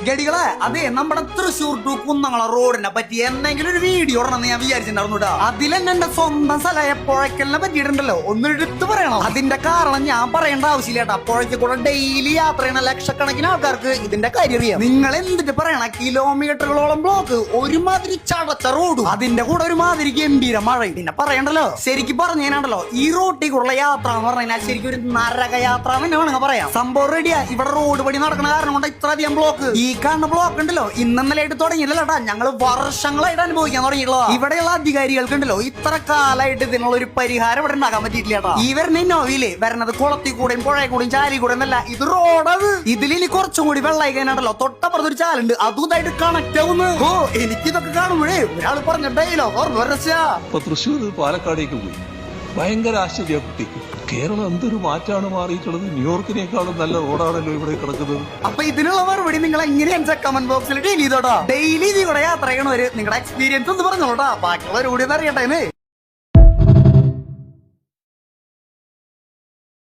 ഗഡികളെ അതെ നമ്മുടെ തൃശ്ശൂർ ടു കുന്നംകുളം റോഡിനെ പറ്റി എന്തെങ്കിലും ഒരു വീഡിയോ ഇടണമെന്ന് ഞാൻ വിചാരിച്ചിട്ടുണ്ടായിരുന്നു കേട്ടോ. അതിലെന്നെ എന്റെ സ്വന്തം സ്ഥലമായ പുഴയ്ക്കലിനെ പറ്റിയിട്ടുണ്ടല്ലോ ഒന്നെടുത്ത് പറയണം. അതിന്റെ കാരണം ഞാൻ പറയേണ്ട ആവശ്യമില്ല കേട്ടോ. പുഴയ്ക്ക് കൂടെ ഡെയിലി യാത്ര ചെയ്യുന്ന ലക്ഷക്കണക്കിന് ആൾക്കാർക്ക് ഇതിന്റെ കാര്യം അറിയാം. നിങ്ങൾ എന്തിട്ട് പറയണ കിലോമീറ്ററുകളോളം ബ്ലോക്ക്, ഒരുമാതിരി ചടച്ച റോഡും അതിന്റെ കൂടെ ഒരുമാതിരി ഗംഭീര മഴയും. പിന്നെ പറയണ്ടല്ലോ, ശരിക്കും പറഞ്ഞാണ്ടല്ലോ ഈ റോഡിൽ കൂടെ യാത്ര എന്ന് പറഞ്ഞാൽ ശരിക്കും ഒരു നരക യാത്ര എന്ന് വേണമെങ്കിൽ പറയാം. സംഭവം റെഡിയാ. ഇവിടെ റോഡ് പണി നടക്കുന്ന കാരണം കൊണ്ട് ഇത്ര അധികം ബ്ലോക്ക്. ഈ കാണുന്ന ബ്ലോക്ക് ഉണ്ടല്ലോ ഇന്നലെയായിട്ട് തുടങ്ങിയില്ലട്ടാ, ഞങ്ങൾ വർഷങ്ങളായിട്ട് അനുഭവിക്കാൻ തുടങ്ങിയിട്ടുള്ള. ഇവിടെയുള്ള അധികാരികൾക്ക് ഉണ്ടല്ലോ ഇത്ര കാലമായിട്ട് ഇതിനുള്ള ഒരു പരിഹാരം ഇവിടെ ഉണ്ടാക്കാൻ പറ്റിയിട്ടില്ല. ഈ വരുന്ന നോവിയില് വരണത് കുളത്തിൽ കൂടെയും പുഴയിൽ കൂടെയും ചാലി കൂടെ എന്നല്ല, ഇത് റോഡത്. ഇതിലിനി കുറച്ചും കൂടി വെള്ളമായി കഴിഞ്ഞാണ്ടല്ലോ തൊട്ടപ്പുറത്ത് ഒരു ചാലുണ്ട്, അതും ഇതായിട്ട് കണക്ട് ആവുന്നു. ഓ എനിക്കിതൊക്കെ കാണുമ്പോഴേ ഒരാൾ പറഞ്ഞ ഡയലോഗ് ഇപ്പൊ തൃശ്ശൂർ പാലക്കാടേക്ക് പോയി ഭയങ്കര ആശ്ചര്യ കുട്ടിക്ക്. കേരളം എന്തൊരു മാറ്റാണ് മാറിയിട്ടുള്ളത്. ന്യൂയോർക്കിനേക്കാളും നല്ല റോഡാണല്ലോ ഇവിടെ കിടക്കുന്നത്. അപ്പൊ ഇതിനുള്ള മറുപടി നിങ്ങൾ എങ്ങനെയാണെന്ന് കമന്റ് ബോക്സിൽ ഡെയിലി ചെയ്തോട്ടോ. ഡെയിലി ഇതിലൂടെ യാത്ര ചെയ്യണവര് നിങ്ങളുടെ എക്സ്പീരിയൻസ് ഒന്ന് പറഞ്ഞോട്ടാ. ബാക്കിയുള്ളവർ കൂടി ഒന്ന് അറിയട്ടെ.